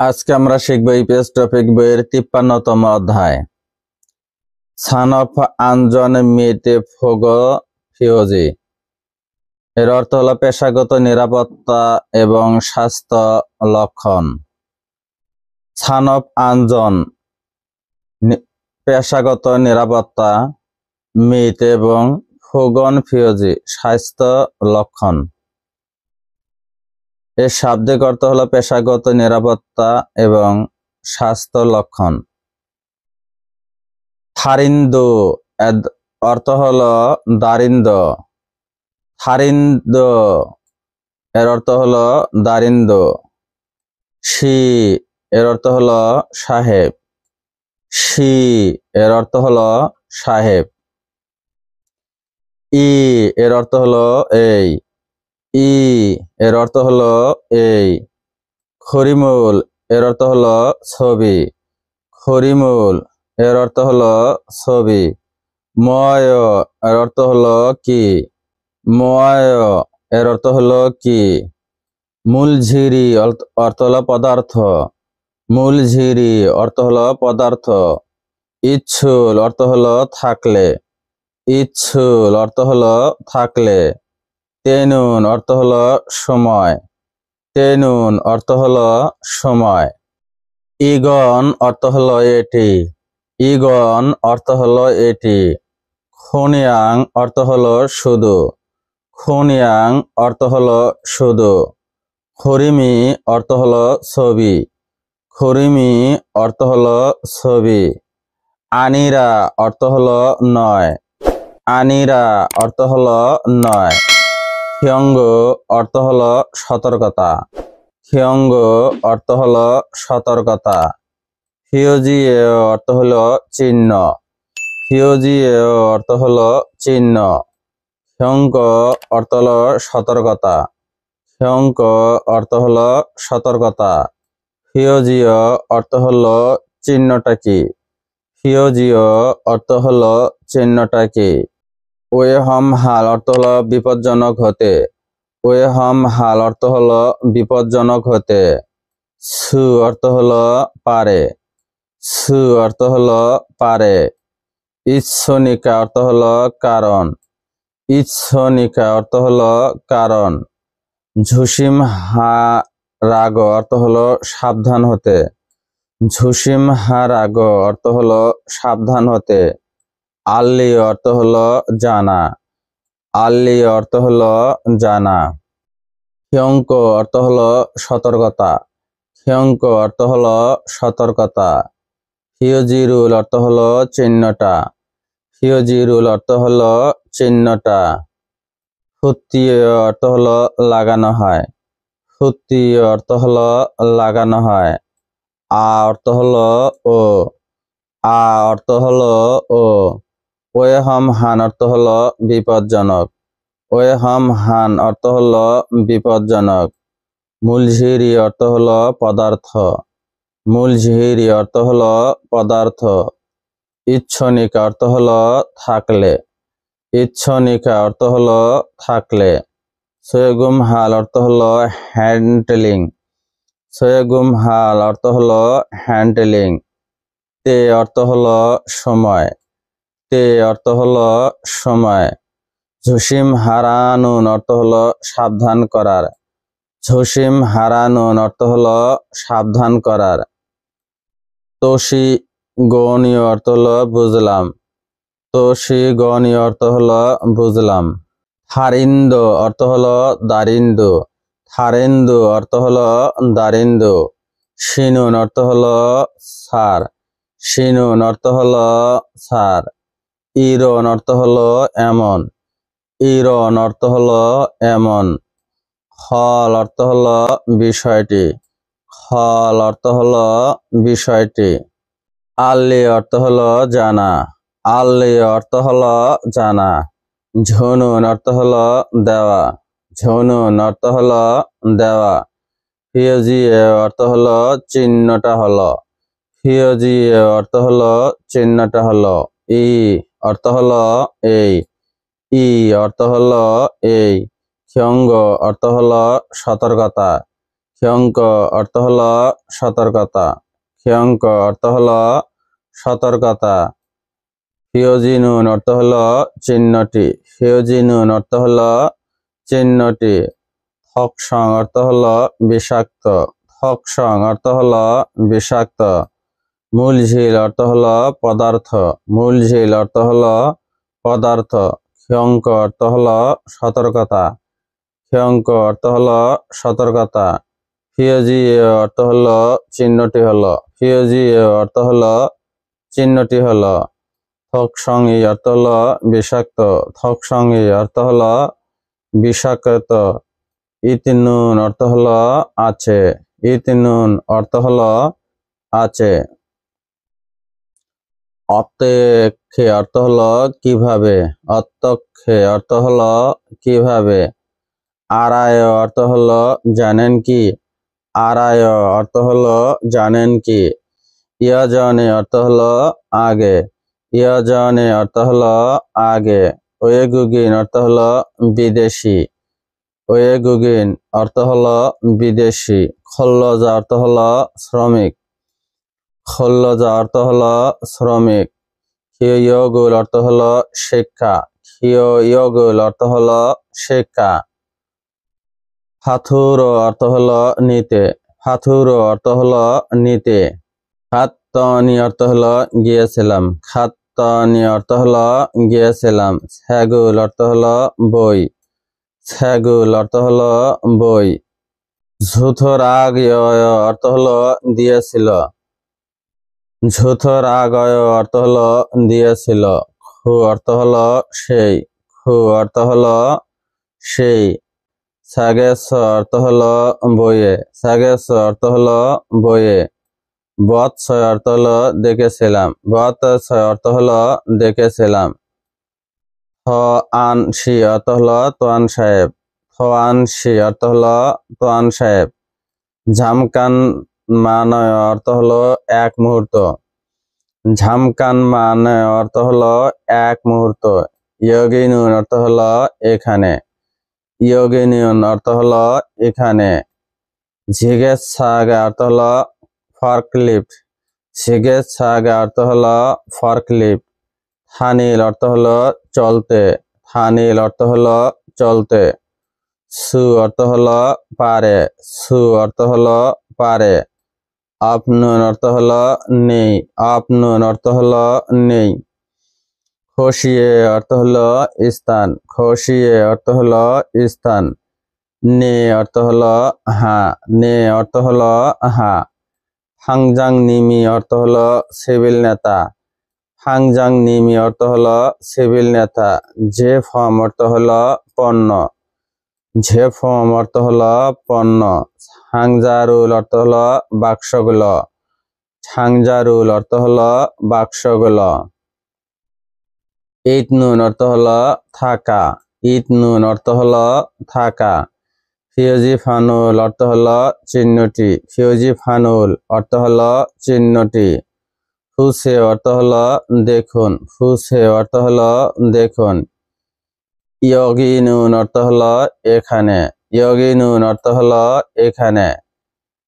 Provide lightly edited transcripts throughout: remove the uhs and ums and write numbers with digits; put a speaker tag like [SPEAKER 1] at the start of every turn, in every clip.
[SPEAKER 1] আজকে আমরা শিখব ইপিএস টপিক বইয়ের 53তম অধ্যায় সান অফ আনজন মেটে ফোগোফিওজি। এর অর্থ হলো পেশাগত নিরাপত্তা এবং স্বাস্থ্য লক্ষণ। সান অফ আনজন পেশাগত নিরাপত্তা, মিট এবং ফোগনফিওজি স্বাস্থ্য লক্ষণ। এর শাব্দিক অর্থ হলো পেশাগত নিরাপত্তা এবং স্বাস্থ্য লক্ষণ। থারিন্দো এর অর্থ হলো দারিন্দ। থারিন্দ এর অর্থ হলো দারিন্দ। শি এর অর্থ হলো সাহেব। শি এর অর্থ হলো সাহেব। ই এর অর্থ হলো এই। ই এর অর্থ হলো এই। খরিমুল এর অর্থ হলো ছবি। খরিমুল এর অর্থ হলো ছবি। ময় এর অর্থ হলো কি। ময় এর অর্থ হলো কি। মূলঝিরি অর্থ হলো পদার্থ। মূলঝিরি অর্থ হলো পদার্থ। ইচ্ছুল অর্থ হলো থাকলে। ইচ্ছুল অর্থ হলো থাকলে। তেনুন অর্থ হলো সময়। তেনুন অর্থ হলো সময়। ইগন অর্থ হলো এটি। ইগন অর্থ হলো এটি। খুনিয়াং অর্থ হলো শুধু। খুনিয়াং অর্থ হলো শুধু। খরিমি অর্থ হলো ছবি। খরিমি অর্থ হলো ছবি। আনিরা অর্থ হলো নয়। আনিরা অর্থ হলো নয়। খিয়ঙ্গ অর্থ হলো সতর্কতা। খিয়ঙ্গ অর্থ হলো সতর্কতা। ফিওজিয়ে অর্থ হলো চিহ্ন। ফিওজিয়ে অর্থ হলো চিহ্ন। খিয়ঙ্ক অর্থ হলো সতর্কতা। খিয়ঙ্ক অর্থ হলো সতর্কতা। ফিওজিও অর্থ হলো চিহ্নটা কি। ফিওজিও অর্থ হলো চিহ্নটা কি। ওয়েহম হাল অর্থ হলো বিপজ্জনক হতে। ওয়েহম হাল অর্থ হলো বিপজ্জনক হতে। সু অর্থ হলো পারে। সু অর্থ হলো পারে। ইচ্ছনিকা অর্থ হলো কারণ। ইচ্ছনিকা অর্থ হলো কারণ। ঝুসিম হা রাগ অর্থ হলো সাবধান হতে। ঝুসিম হা রাগ অর্থ হলো সাবধান হতে। আল্লি অর্থ হলো জানা। আল্লি অর্থ হলো জানা। খিয়ঙ্ক অর্থ হলো সতর্কতা। খিয়ঙ্ক অর্থ হলো সতর্কতা। ফিওজিরুল অর্থ হলো চিহ্নটা। ফিওজিরুল অর্থ হলো চিহ্নটা। ফুত্তিয় অর্থ হলো লাগানো হয়। ফুত্তিয় অর্থ হলো লাগানো হয়। আ অর্থ হলো ও। আ অর্থ হলো ও। ওয়েহম হান অর্থ হলো বিপজ্জনক। ওয়েহম হান অর্থ হলো বিপজ্জনক। মূলঝিরি অর্থ হলো পদার্থ। মূলঝিরি অর্থ হলো পদার্থ। ইচ্ছনিকা অর্থ হলো থাকলে। ইচ্ছনিকা অর্থ হলো থাকলে। সৈগুম হাল অর্থ হলো হ্যান্ডলিং। সৈগুম হাল অর্থ হলো হ্যান্ডলিং। তে অর্থ হলো সময়। তে অর্থ হলো সময়। ঝুসিম হারানুন অর্থ হলো সাবধান করার। ঝুসিম হারানুন অর্থ হলো সাবধান করার। তোষি গণীয় অর্থ হলো বুঝলাম। তোষি গণীয় অর্থ হলো বুঝলাম। থারিন্দো অর্থ হলো দারিন্দু। থারিন্দু অর্থ হলো দারিন্দু। শিনুন অর্থ হলো সার। শিনুন অর্থ হলো সার। ইরন অর্থ হলো এমন। ইরন অর্থ হলো এমন। খল অর্থ হলো বিষয়টি। খল অর্থ হলো বিষয়টি। আল্লি অর্থ হলো জানা। আল্লি অর্থ হলো জানা। ঝুনুন অর্থ হলো দেওয়া। ঝুনুন অর্থ হলো দেওয়া। ফিওজিয়ে অর্থ হলো চিহ্নটা হলো। ফিওজিয়ে অর্থ হলো চিহ্নটা হলো। ই অর্থ হলো এই। ই অর্থ হলো এই। খিয়ঙ্গ অর্থ হলো সতর্কতা। ক্ষয়ঙ্ক অর্থ হলো সতর্কতা, ক্ষয়ঙ্ক অর্থ হলো সতর্কতা। ফিওজিনুন অর্থ হলো চিহ্নটি, ফিওজিনুন অর্থ হলো চিহ্নটি। থকসং অর্থ হলো বিষাক্ত, থকসং অর্থ হলো বিষাক্ত। মূলঝিল অর্থ হলো পদার্থ, মূলঝিল অর্থ হলো পদার্থ। ক্ষয়ঙ্ক অর্থ হলো সতর্কতা, ক্ষয়ঙ্ক অর্থ হলো সতর্কতা। ফিওজি অর্থ হলো চিহ্নটি হলো, ফিওজি অর্থ হলো চিহ্নটি হলো। থকসংই অর্থ হলো বিষাক্ত, থকসংই অর্থ হলো বিষাক্ত। ইতিনুন অর্থ হলো আছে, ইতিনুন অর্থ হলো আছে। অত্যক্ষে অর্থ হলো কিভাবে, অত্যক্ষে অর্থ হলো কিভাবে। আরায় অর্থ হলো জানেন কি, আরায় অর্থ হলো জানেন কি। ইয়াজনে অর্থ হলো আগে, ইয়াজনে অর্থ হলো আগে। ওয়েগুগিন অর্থ হলো বিদেশি, ওয়েগুগিন অর্থ হলো বিদেশি। খল্লজা অর্থ হলো শ্রমিক, খল্লজা অর্থ হলো শ্রমিক। খিয়োগুল অর্থ হলো শিক্ষা, খিয়োগুল অর্থ হলো শিক্ষা। ফাথুর অর্থ হলো নিতে, ফাথুর অর্থ হলো নিতে। খাত্তনি অর্থ হলো গিয়েছিলাম, খাত্তনি অর্থ হলো গিয়েছিলাম। ছ্যাগুল অর্থ হলো বই, ছ্যাগুল অর্থ হলো বই। ঝুথরাগ অর্থ হলো দিয়েছিল, ঝুথরাগয় অর্থ হলো দিয়েছিল। খু অর্থ হলো সেই, খু অর্থ হলো সেই। সাগেস অর্থ হলো বইয়ে, সাগেস অর্থ হলো বইয়ে। বৎসয় অর্থ হলো দেখেছিলাম, বৎসয় অর্থ হলো দেখেছিলাম। থ আনসি অর্থ হলো তোয়ান সাহেব, থ আনসি অর্থ হলো তোয়ান সাহেব। ঝামকান মানয় অর্থ হলো এক মুহূর্ত, ঝামকান মানে অর্থ হলো এক মুহূর্ত। ইয়োগিনুন অর্থ হলো এখানে, ইয়োগিনুন অর্থ হলো এখানে। ঝিগেস সাগা অর্থ হলো ফর্কলিফট, ঝিগেস সাগা অর্থ হলো ফর্কলিফট। থানিল অর্থ হলো চলতে, থানিল অর্থ হলো চলতে। সু অর্থ হলো পারে, সু অর্থ হলো পারে। আপনুন অর্থ হলো নেই, আপনুন অর্থ হলো নেই। খসিয়ে অর্থ হলো স্থান, খসিয়ে অর্থ হলো স্থান। নে অর্থ হলো হ্যাঁ, নে অর্থ হলো হ্যাঁ। ফাংজাং নিমি অর্থ হলো সিভিল নেতা, ফাংজাং নিমি অর্থ হলো সিভিল নেতা। যে ফর্ম অর্থ হলো পণ্য, যে ফর্ম অর্থ হলো পণ্য। হাংজারুল অর্থ হলো বাক্সগুলো, হাংজারুল অর্থ হলো বাক্সগুলো। ইতনুন অর্থ হলো থাকা, ইতনুন অর্থ হলো থাকা। ফিওজি ফানুল অর্থ হলো চিহ্নটি, ফিওজি ফানুল অর্থ হলো চিহ্নটি। ফুসে অর্থ হলো দেখুন, ফুসে অর্থ হলো দেখুন। ইয়োগিনুন অর্থ হলো এখানে, ইয়োগিনুন অর্থ হলো এখানে।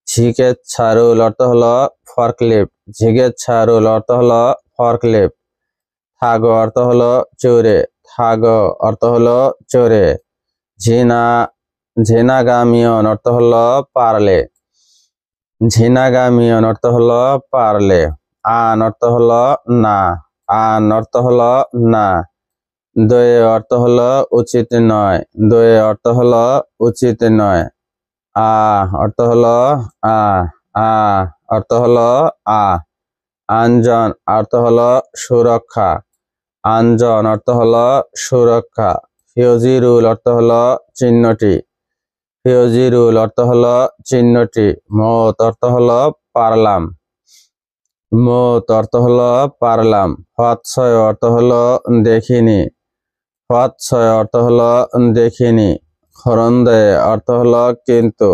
[SPEAKER 1] ঝিগেত ছারুল অর্থ হলো ফর্কলিফট, ঝিগেত ছারুল অর্থ হলো ফর্কলিফট। থাগো অর্থ হলো চোরে, থাগো অর্থ হলো চোরে। ঝিনা ঝিনাগামিয়ন অর্থ হলো পারলে, ঝিনাগামিয়ন অর্থ হলো পারলে। আন অর্থ হলো না, আন অর্থ হলো না। দয়ে অর্থ হলো উচিত নয়, দয়ে অর্থ হলো উচিত নয়। আ অর্থ হলো আ, আ অর্থ হলো আ। আঞ্জন অর্থ হলো সুরক্ষা, আঞ্জন অর্থ হলো সুরক্ষা। ফিওজিরুল অর্থ হলো চিহ্নটি, ফিওজিরুল অর্থ হলো চিহ্নটি। মত অর্থ হলো পারলাম, মত অর্থ হলো পারলাম। হৎসয় অর্থ হলো দেখিনি, হৎসয় অর্থ হলো দেখিনি। খরন্দে অর্থ হলো কিন্তু,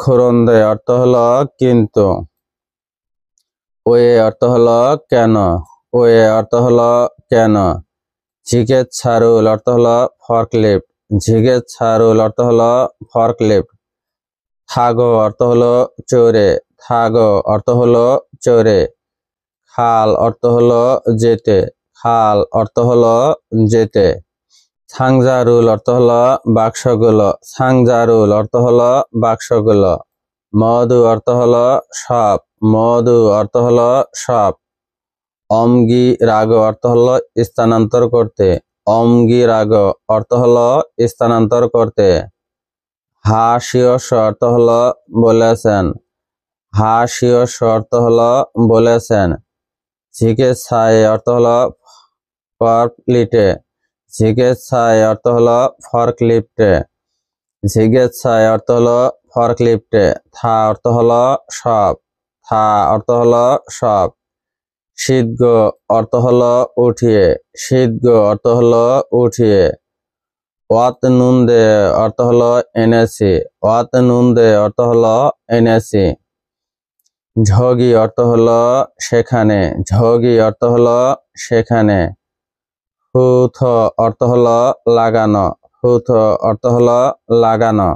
[SPEAKER 1] খরন্দে অর্থ হলো কিন্তু। ওয়ে অর্থ হলো কেন, ওয়ে অর্থ হলো কেন। ঝিগেত ছারুল অর্থ হলো ফর্কলিফট, ঝিগেত ছারুল অর্থ হলো ফর্কলিফট। থাগো অর্থ হলো চোরে, থাগো অর্থ হলো চোরে। খাল অর্থ হলো যেতে, খাল অর্থ হলো যেতে। সাংজারুল অর্থ হলো বাক্সগুলো, সাংজারুল অর্থ হলো বাক্সগুলো। মধু অর্থ হলো সব, মধু অর্থ হলো সব। অমগি রাগ অর্থ হলো স্থানান্তর করতে, অমগি রাগ অর্থ হলো স্থানান্তর করতে। হাসিয়স অর্থ হলো বলেছেন, হাসিয়স অর্থ হলো বলেছেন। জিজ্ঞাসায় অর্থ হলো ফরক্লিফটে, জিজ্ঞাসায় অর্থ হলো ফরক্লিফটে, জিজ্ঞাসায় অর্থ হলো ফরক্লিফটে। থা অর্থ হলো সব, থা অর্থ হলো সব। শীঘ্র অর্থ হলো উঠিয়ে, শীঘ্র অর্থ হলো উঠিয়ে। ওয়াত নুন দে অর্থ হলো এনেছি, ওয়াত নুন দে অর্থ হলো এনেছি। ঝগি অর্থ হলো সেখানে, ঝগি অর্থ হলো সেখানে। হুথ অর্থ হলো লাগানো, হুথ অর্থ হলো লাগানো।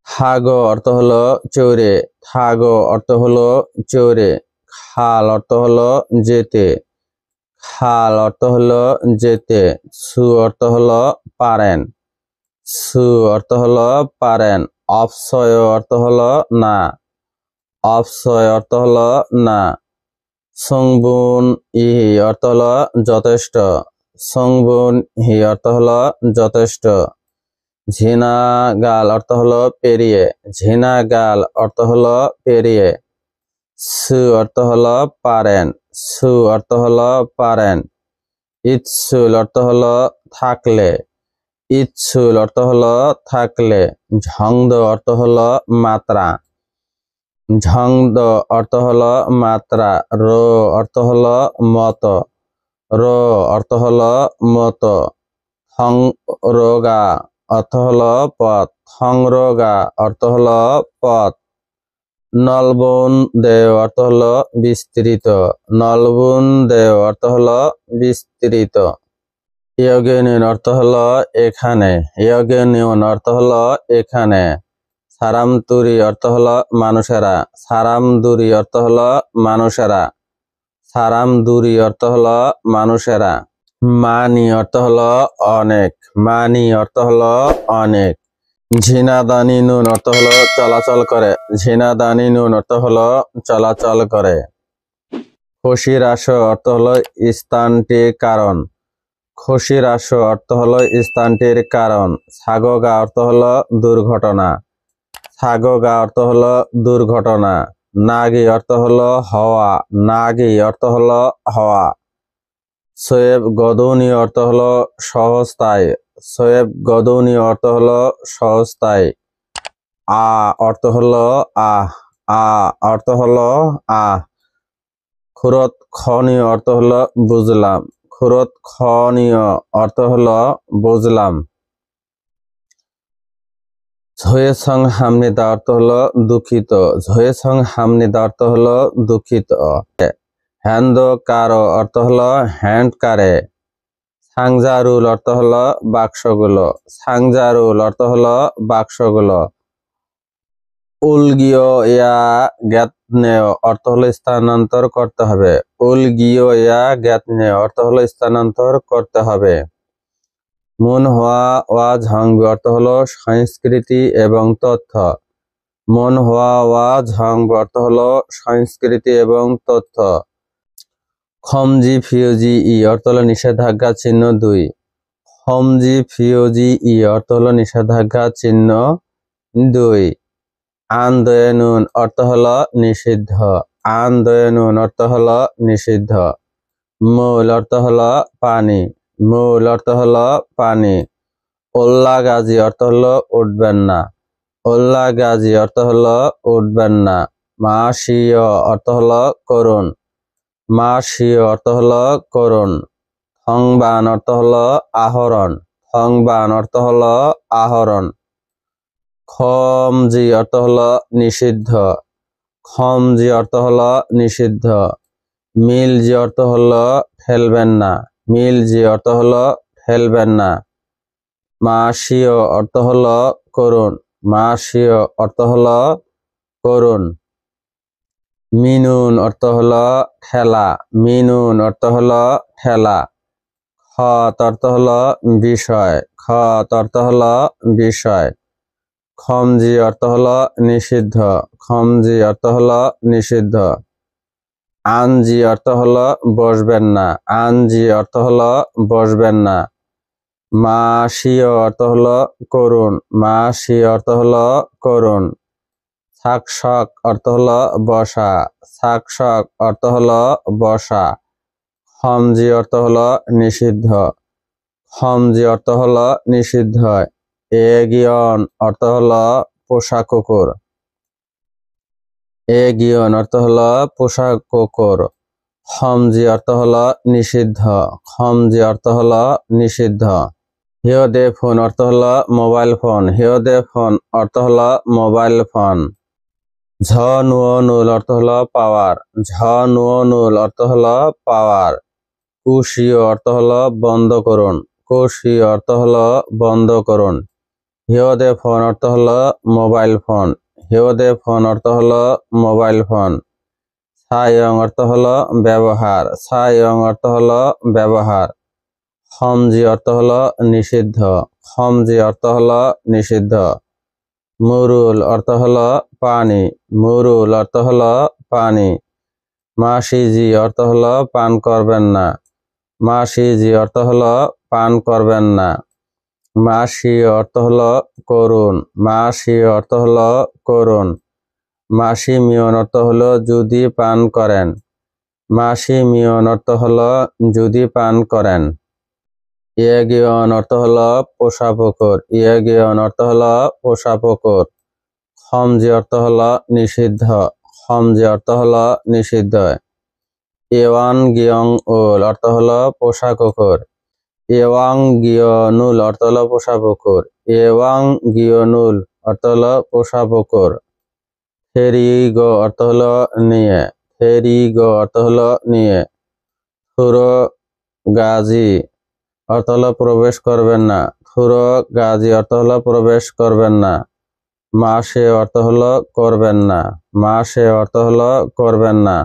[SPEAKER 1] থাগো অর্থ হলো চোরে, থাগো অর্থ হলো চোরে। খাল অর্থ হলো যেতে, খাল অর্থ হলো যেতে। সু অর্থ হলো পারেন, সু অর্থ হলো পারেন। অপসয় অর্থ হলো না, অপসয় অর্থ হলো না। সংবুন ইহি অর্থ হলো যথেষ্ট, সংবুন হি অর্থ হলো যথেষ্ট। ঝিনা গাল অর্থ হলো পেরিয়ে, ঝিনা গাল অর্থ হলো পেরিয়ে। সু অর্থ হলো পারেন, সু অর্থ হলো পারেন। ইৎসুল অর্থ হলো থাকলে, ইৎসুল অর্থ হলো থাকলে। ঝংদ অর্থ হলো মাত্রা, ঝংদ অর্থ হলো মাত্রা। রো অর্থ হলো মত, রো অর্থ হলো মত। থং রোগা অর্থ হলো পথ, থং রোগা অর্থ হলো পথ। নলবন দেও অর্থ হলো বিস্তৃত, নলবন দেও অর্থ হলো বিস্তৃত। ইয়গেনিয়ন অর্থ হলো এখানে, ইয়গেনিয়ন অর্থ হলো এখানে। সারামতুরি অর্থ হলো মানুষেরা, সারামদুরি অর্থ হলো মানুষেরা, সারামদুরি অর্থ হলো মানুষেরা। মানি অর্থ হলো অনেক, মানি অর্থ হলো অনেক। ঝিনাদানি নুন অর্থ হলো চলাচল করে, ঝিনাদানি নুন অর্থ হলো চলাচল করে। খুশির আস অর্থ হলো স্থানটির কারণ, খুশির আস অর্থ হলো স্থানটির কারণ। সাগগা অর্থ হলো দুর্ঘটনা, সাগগা অর্থ হলো দুর্ঘটনা। নাগি অর্থ হলো হওয়া, নাগি অর্থ হলো হওয়া। সোয়েব গদৌনি অর্থ হলো সহস্তায়, সোয়েব গদৌনি অর্থ হলো সহস্তায়। আ অর্থ হলো আহ, আ অর্থ হলো আহ। খুরত খনীয় অর্থ হলো বুঝলাম, খুরত খনীয় অর্থ হলো বুঝলাম। ঝয়েসং হামনিদা অর্থ হলো দুঃখিত, ঝয়েসং হামনিদা অর্থ হলো দুঃখিত। হ্যান্দ কারো অর্থ হলো হ্যান্ড কারে। সাংজারুল অর্থ হলো বাক্সগুলো, সাংজারুল অর্থ হলো বাক্সগুলো। উলগিও ইয়া জ্ঞাতনেয় অর্থ হলো স্থানান্তর করতে হবে, উলগিও ইয়া জ্ঞাতনেয় অর্থ হলো স্থানান্তর করতে হবে। মন হওয়া ওয়া ঝংবি অর্থ হলো সংস্কৃতি এবং তথ্য, মন হওয়া ওয়া ঝংবি অর্থ হলো সংস্কৃতি এবং তথ্য। খমজি ফিওজি ই অর্থ হলো নিষেধাজ্ঞা চিহ্ন 2, খমজি ফিওজি ই অর্থ হলো নিষেধাজ্ঞা চিহ্ন 2। আন্দোলন অর্থ হলো নিষিদ্ধ, আন্দোলন অর্থ হলো নিষিদ্ধ। মূল অর্থ হলো পানি, মূল অর্থ হলো পানি। ওল্লা গাজী অর্থ হলো উঠবেন না, ওল্লা গাজী অর্থ হলো উঠবেন না। মাসিয় অর্থ হলো করুন, মাসিয় অর্থ হলো করুন। থংবান অর্থ হলো আহরণ, থংবান অর্থ হলো আহরণ। খমজি অর্থ হলো নিষিদ্ধ, খমজি অর্থ হলো নিষিদ্ধ। মিলজি অর্থ হলো ফেলবেন না, মিলজি অর্থ হলো ফেলবেন না। মাসিও অর্থ হলো করুন, মাসীয় অর্থ হলো করুন। মিনুন অর্থ হলো ঠেলা, মিনুন অর্থ হলো ঠেলা। খত অর্থ হলো বিষয়, খত অর্থ হলো বিষয়। খমজি অর্থ হলো নিষিদ্ধ, খমজি অর্থ হলো নিষিদ্ধ। আনজি অর্থ হলো বসবেন না, আনজি অর্থ হলো বসবেন না। মাসীয় অর্থ হলো করুন, মাসীয় অর্থ হলো করুন। শাকশক অর্থ হলো বসা, শাকশক অর্থ হলো বসা। খমজি অর্থ হলো নিষিদ্ধ, খমজি অর্থ হলো নিষিদ্ধ। এগিয়ন অর্থ হলো পোষা কুকুর, এগিয়ন অর্থ হলো পোষা কুকুর। খমজি অর্থ হলো নিষিদ্ধ, খমজি অর্থ হলো নিষিদ্ধ। হিয়দে ফোন অর্থ হলো মোবাইল ফোন, হিয়দে ফোন অর্থ হলো মোবাইল ফোন। ঝনুল অর্থ হলো পাওয়ার, ঝনুল অর্থ হলো পাওয়ার। কুশীয় অর্থ হলো বন্ধ করুন, কুশীয় অর্থ হলো বন্ধ করুন। হিয়দে ফোন অর্থ হলো মোবাইল ফোন, হিয়দে ফোন অর্থ হলো মোবাইল ফোন। সায়ং অর্থ হলো ব্যবহার, সায়ং অর্থ হলো ব্যবহার। খমজি অর্থ হলো নিষিদ্ধ, খমজি অর্থ হলো নিষিদ্ধ। মুরুল অর্থ হলো পানি, মুরুল অর্থ হলো পানি। মাসিজি অর্থ হলো পান করবেন না, মাসিজি অর্থ হলো পান করবেন না। মাসি অর্থ হলো করুন, মাসি অর্থ হলো করুন। মাসি মিয়ন অর্থ হলো যদি পান করেন, মাসি মিয়ন অর্থ হলো যদি পান করেন। ইয়েগিয়ন অর্থ হলো পোষা পুকুর, ইয়েগিয়ন অর্থ হলো পোষা পুকুর। খমজি অর্থ হলো নিষিদ্ধ, খমজি অর্থ হলো নিষিদ্ধ। এওয়ান গিয়ং উল অর্থ হলো পোষা কুকুর, এওয়াং গিয়নুল অর্থ হলো পোষা পুকুর, এওয়াং গিয়নুল অর্থ হলো পোষা পুকুর। ফেরিগো অর্থ হলো নিয়ে, ফেরিগো অর্থ হলো নিয়ে। থুরো গাজী অর্থ হলো প্রবেশ করবেন না, থুরো গাজী অর্থ হলো প্রবেশ করবেন না। মাসে অর্থ হলো করবেন না, মাসে অর্থ হলো করবেন না।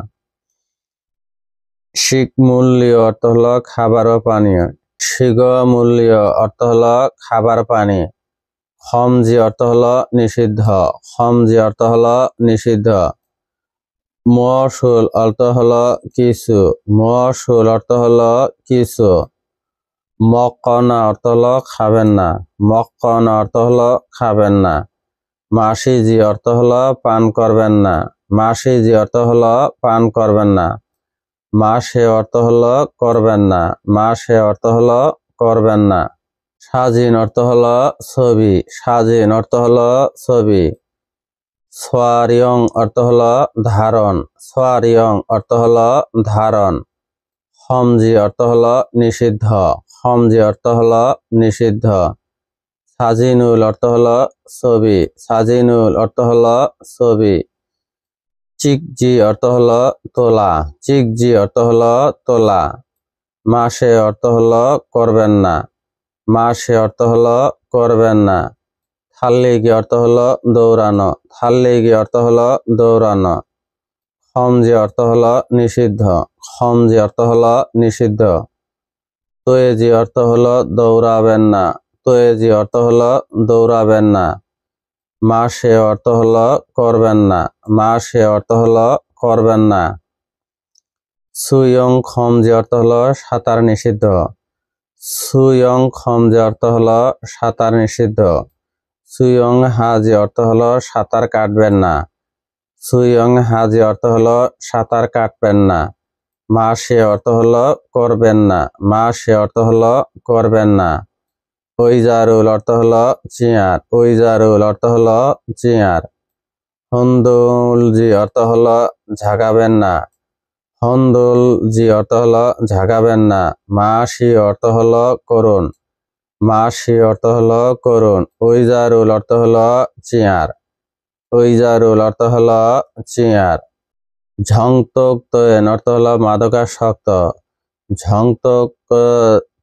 [SPEAKER 1] শিকমূল্য অর্থ হলো খাবার ও পানীয়, শিগমূল্য অর্থ হলো খাবার পানি। খমজি অর্থ হলো নিষিদ্ধ, খমজি অর্থ হলো নিষিদ্ধ। মশুল অর্থ হলো কিছু, মশুল অর্থ হলো কিছু। মক্কনা অর্থ হলো খাবেন না, মক্কনা অর্থ হলো খাবেন না। মাসিজি অর্থ হলো পান করবেন না, মাসিজি অর্থ হলো পান করবেন না। মাসে অর্থ হলো করবেন না, মাসে অর্থ হলো করবেন না। স্বাধীন অর্থ হলো ছবি, স্বাধীন অর্থ হলো ছবি। সোয়ারিয়ং অর্থ হলো ধারণ, সোয়ারিয়ং অর্থ হলো ধারণ। খমজি অর্থ হলো নিষিদ্ধ, খমজি অর্থ হলো নিষিদ্ধ। সাজিনুল অর্থ হলো ছবি, সাজিনুল অর্থ হলো ছবি। চিকজি অর্থ হলো তোলা, চিকজি অর্থ হলো তোলা। মাসে অর্থ হলো করবেন না, মাসে অর্থ হলো করবেন না। থাল্লিগি অর্থ হলো দৌড়ানো, থাল্লিগি অর্থ হলো দৌড়ানো। খমজি অর্থ হলো নিষিদ্ধ, খমজি অর্থ হলো নিষিদ্ধ। তোয়েজি অর্থ হলো দৌড়াবেন না, তোয়েজি অর্থ হলো দৌড়াবেন না। মাসে অর্থ হলো করবেন না, মাসে অর্থ হলো করবেন না। সুয়ং খমজি অর্থ হলো সাঁতার নিষিদ্ধ, সুয়ং খমজি অর্থ হলো সাঁতার নিষিদ্ধ। সুয়ং হাজি অর্থ হলো সাঁতার কাটবেন না, সুয়ং হাজি অর্থ হলো সাঁতার কাটবেন না। মাসে অর্থ হলো করবেন না, মাসে অর্থ হলো করবেন না। ওইজারুল অর্থ হলো চিয়ার, ওইজারুল অর্থ হলো চিয়ার। হন্দুলজি অর্থ হলো ঝাঁকাবেন না, হন্দুলজি অর্থ হলো ঝাঁকাবেন না। মাসি অর্থ হলো করুন, মাসি অর্থ হলো করুন। ওইজারুল অর্থ হলো চিয়ার, ওইজারুল অর্থ হলো চিয়ার। ঝংতক তোয়েন অর্থ হলো মাদকাসক্ত, ঝংতক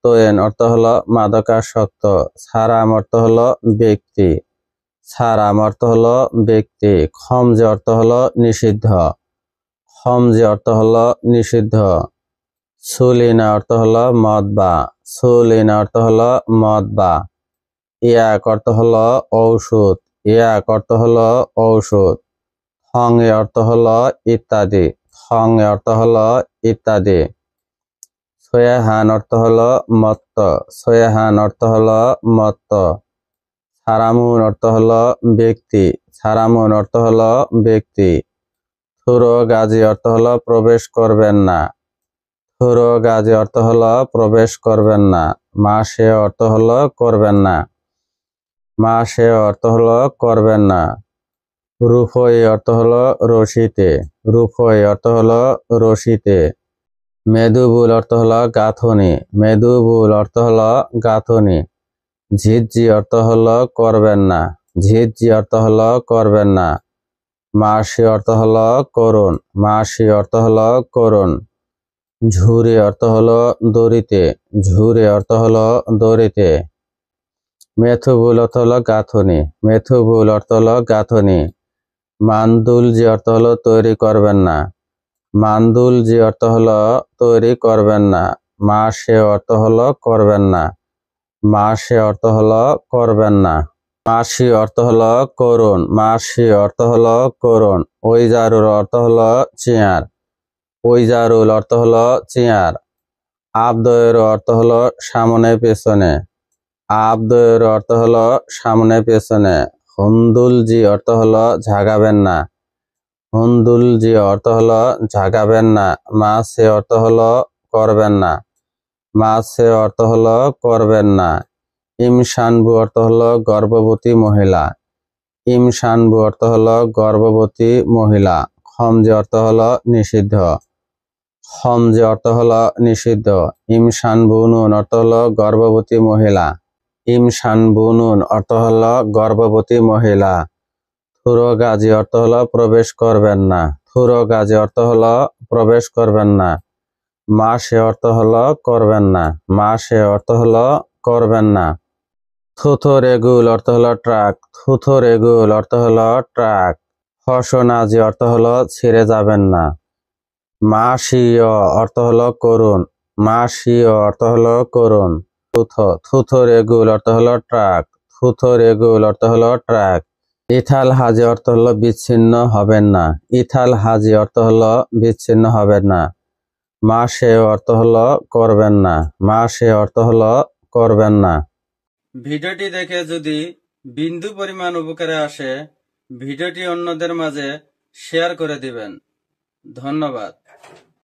[SPEAKER 1] তোয়েন অর্থ হলো মাদকাসক্ত। সারাম অর্থ হলো ব্যক্তি, সারাম অর্থ হলো ব্যক্তি, খমজে অর্থ হলো নিষিদ্ধ, খমজে অর্থ হলো নিষিদ্ধ, সুলিনা অর্থ হলো মদবা, সুলিনা অর্থ হলো মদবা, ইয়াক অর্থ হলো ঔষধ, ইয়াক অর্থ হলো ঔষধ, থং এ অর্থ হলো ইত্যাদি, থং এ অর্থ হলো ইত্যাদি, সোয়াহান অর্থ হলো মত্ত, সোয়াহান অর্থ হলো মত্ত, সারামুন অর্থ হলো ব্যক্তি, সারামুন অর্থ হলো ব্যক্তি, থুরো গাজী অর্থ হলো প্রবেশ করবেন না, থুরো গাজী অর্থ হলো প্রবেশ করবেন না, মাসে অর্থ হলো করবেন না, মাসে অর্থ হলো করবেন না, রুফই অর্থ হলো রশিতে, রুফই অর্থ হলো রশিতে, মেদুবুল অর্থ হলো গাঁথনি, মেদুবুল অর্থ হলো গাঁথনি, ঝিজ্জি অর্থ হলো করবেন না, ঝিজ্জি অর্থ হলো করবেন না, মাসি অর্থ হলো করুন, মাসি অর্থ হলো করুন, ঝুরি অর্থ হলো দড়িতে, ঝুরি অর্থ হলো দড়িতে, মেথুবুল অর্থ হলো গাঁথনি, মেথুবুল অর্থ হলো গাঁথনি, মান্দুল যে অর্থ হলো তৈরি করবেন না, মান্দুল যে অর্থ হলো তৈরি করবেন না, মাসে অর্থ হলো করবেন না, মাসে অর্থ হলো করবেন না, মাসি অর্থ হলো করুন, মাসি অর্থ হলো করুন, ওইজারুর অর্থ হলো চেয়ার, ওইজারুল অর্থ হলো চেয়ার, আবদয়ের অর্থ হলো সামনে পেছনে, আবদয়ের অর্থ হলো সামনে পেছনে, হুন্দুলজি অর্থ হলো ঝাগাবেন না, হুন্দুলজি অর্থ হলো ঝাগাবেন না, মাসে অর্থ হলো করবেন না, মাসে অর্থ হলো করবেন না, ইমশানবু অর্থ হলো গর্ভবতী মহিলা, ইমশানবু অর্থ হলো গর্ভবতী মহিলা, খমজে অর্থ হলো নিষিদ্ধ, খমজে অর্থ হলো নিষিদ্ধ, ইমশানবুনুন অর্থ হলো গর্ভবতী মহিলা, ইমশানবুনুন অর্থ হলো গর্ভবতী মহিলা, থুরো গাজী অর্থ হলো প্রবেশ করবেন না, থুরো গাজী অর্থ হলো প্রবেশ করবেন না, মাসে অর্থ হলো করবেন না, মাসে অর্থ হলো করবেন না, থুথো রেগুল অর্থ হলো ট্রাক, থুথো রেগুল অর্থ হলো ট্রাক, ফসনাজি অর্থ হলো ছিঁড়ে যাবেন না, মাসিয় অর্থ হলো করুন, মাসিয় অর্থ হলো করুন, থুথো, থুথো রেগুল অর্থ হলো ট্রাক, থুথো রেগুল অর্থ হলো ট্রাক, ইথাল হাজি অর্থ হলো বিচ্ছিন্ন হবেন না, ইথাল হাজি অর্থ হলো বিচ্ছিন্ন হবেন না, মাসে অর্থ হলো করবেন না, মাসে অর্থ হলো করবেন না।
[SPEAKER 2] ভিডিওটি দেখে যদি বিন্দু পরিমাণ উপকারে আসে ভিডিওটি অন্যদের মাঝে শেয়ার করে দিবেন। ধন্যবাদ।